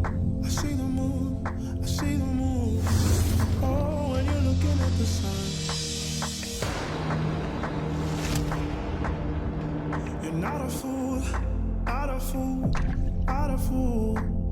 I see the moon, I see the moon. Oh, when you're looking at the sun, you're not a fool, not a fool, not a fool.